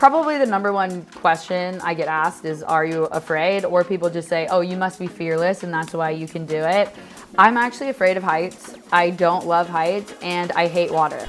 Probably the number one question I get asked is, are you afraid? Or people just say, oh, you must be fearless and that's why you can do it. I'm actually afraid of heights. I don't love heights and I hate water.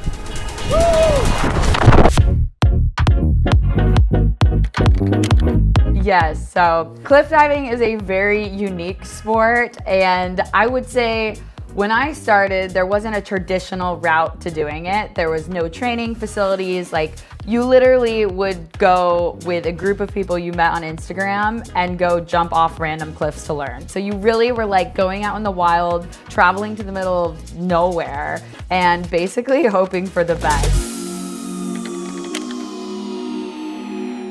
Yes, so cliff diving is a very unique sport, and I would say when I started, there wasn't a traditional route to doing it. There was no training facilities. Like, you literally would go with a group of people you met on Instagram and go jump off random cliffs to learn. So you really were like going out in the wild, traveling to the middle of nowhere, and basically hoping for the best.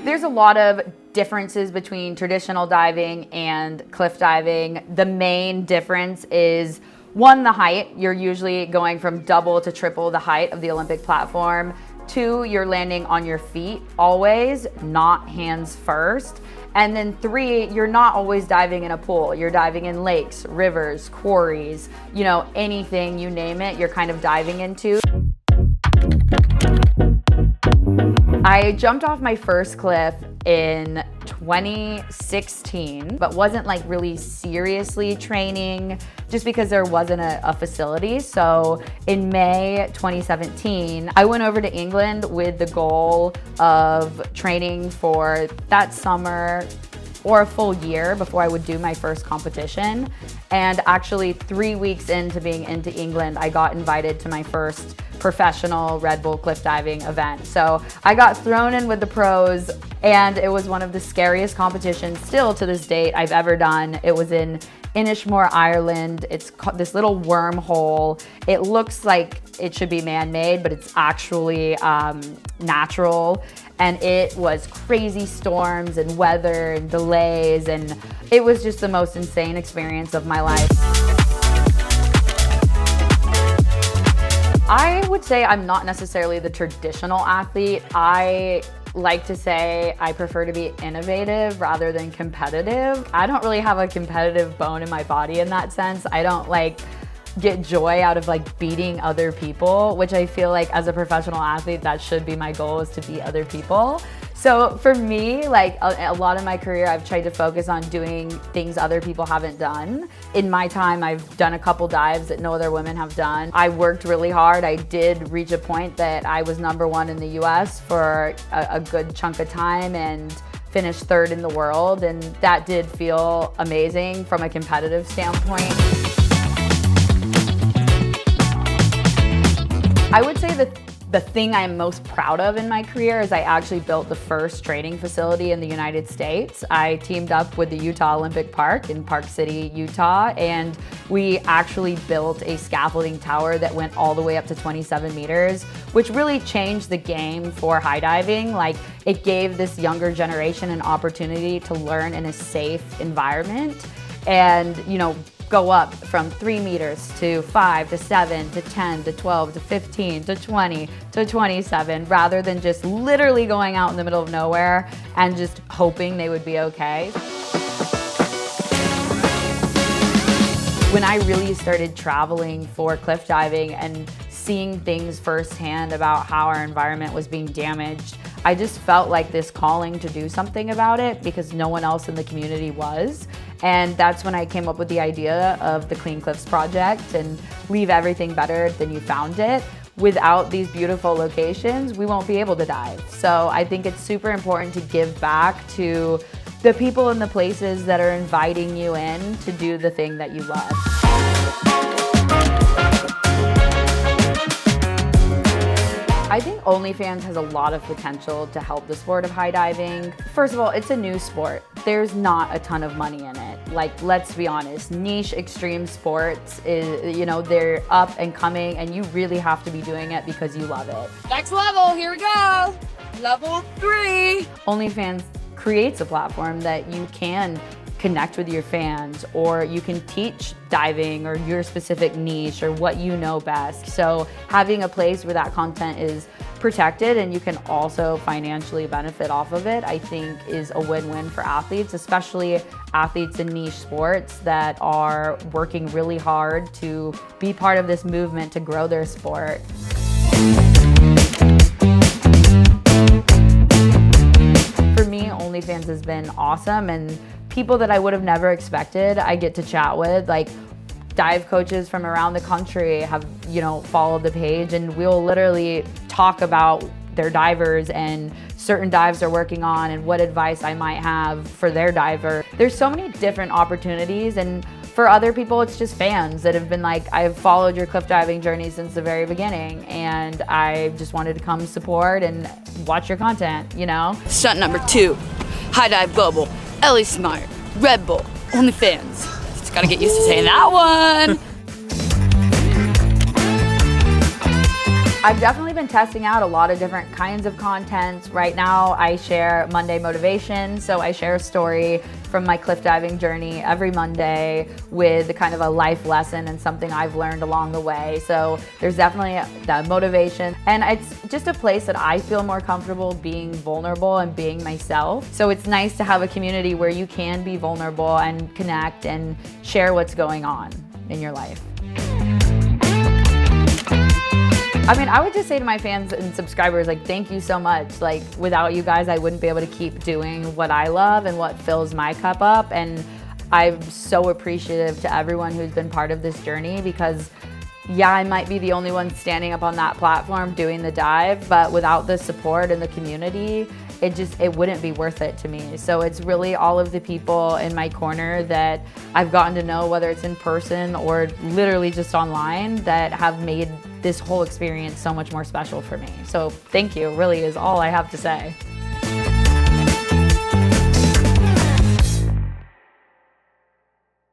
There's a lot of differences between traditional diving and cliff diving. The main difference is, one, the height. You're usually going from double to triple the height of the Olympic platform. Two, you're landing on your feet always, not hands first. And then three, you're not always diving in a pool. You're diving in lakes, rivers, quarries, you know, anything, you name it, you're kind of diving into. I jumped off my first cliff in 2016, but wasn't like really seriously training just because there wasn't a facility. So in May 2017, I went over to England with the goal of training for that summer or a full year before I would do my first competition. And actually 3 weeks into being into England, I got invited to my first professional Red Bull cliff diving event. So I got thrown in with the pros, and it was one of the scariest competitions still to this date I've ever done. It was in Inishmore, Ireland. It's this little wormhole. It looks like it should be man-made, but it's actually natural. And it was crazy storms and weather and delays, and it was just the most insane experience of my life. I would say I'm not necessarily the traditional athlete. I like to say I prefer to be innovative rather than competitive. I don't really have a competitive bone in my body in that sense. I don't like get joy out of like beating other people, which I feel like as a professional athlete, that should be my goal, is to beat other people. So for me, like a lot of my career, I've tried to focus on doing things other people haven't done. In my time, I've done a couple dives that no other women have done. I worked really hard. I did reach a point that I was #1 in the US for a good chunk of time and finished 3rd in the world. And that did feel amazing from a competitive standpoint. I would say that the thing I'm most proud of in my career is I actually built the first training facility in the United States. I teamed up with the Utah Olympic Park in Park City, Utah, and we actually built a scaffolding tower that went all the way up to 27 meters, which really changed the game for high diving. Like, it gave this younger generation an opportunity to learn in a safe environment and, you know, go up from 3 meters to 5 to 7 to 10 to 12 to 15 to 20 to 27, rather than just literally going out in the middle of nowhere and just hoping they would be okay. When I really started traveling for cliff diving and seeing things firsthand about how our environment was being damaged, I just felt like this calling to do something about it because no one else in the community was. And that's when I came up with the idea of the Clean Cliffs Project and leave everything better than you found it. Without these beautiful locations, we won't be able to dive. So I think it's super important to give back to the people and the places that are inviting you in to do the thing that you love. I think OnlyFans has a lot of potential to help the sport of high diving. First of all, it's a new sport. There's not a ton of money in it. Like, let's be honest, niche extreme sports is, you know, they're up and coming, and you really have to be doing it because you love it. Next level, here we go. Level 3. OnlyFans creates a platform that you can connect with your fans, or you can teach diving or your specific niche or what you know best. So having a place where that content is protected and you can also financially benefit off of it, I think is a win-win for athletes, especially athletes in niche sports that are working really hard to be part of this movement to grow their sport. OnlyFans has been awesome, and people that I would have never expected I get to chat with, like dive coaches from around the country have, followed the page, and we'll literally talk about their divers and certain dives they're working on and what advice I might have for their diver. There's so many different opportunities, and for other people, it's just fans that have been like, I've followed your cliff diving journey since the very beginning, and I just wanted to come support and watch your content, Stunt number 2, High Dive Global, Ellie Smart, Red Bull, OnlyFans. Just gotta get used to saying that one. I've definitely been testing out a lot of different kinds of content. Right now, I share Monday motivation. So I share a story from my cliff diving journey every Monday with kind of a life lesson and something I've learned along the way. So there's definitely that motivation. And it's just a place that I feel more comfortable being vulnerable and being myself. So it's nice to have a community where you can be vulnerable and connect and share what's going on in your life. I would just say to my fans and subscribers, thank you so much. Without you guys, I wouldn't be able to keep doing what I love and what fills my cup up. And I'm so appreciative to everyone who's been part of this journey, because yeah, I might be the only one standing up on that platform doing the dive, but without the support and the community, it wouldn't be worth it to me. So it's really all of the people in my corner that I've gotten to know, whether it's in person or literally just online, that have made this whole experience so much more special for me. So thank you, really is all I have to say.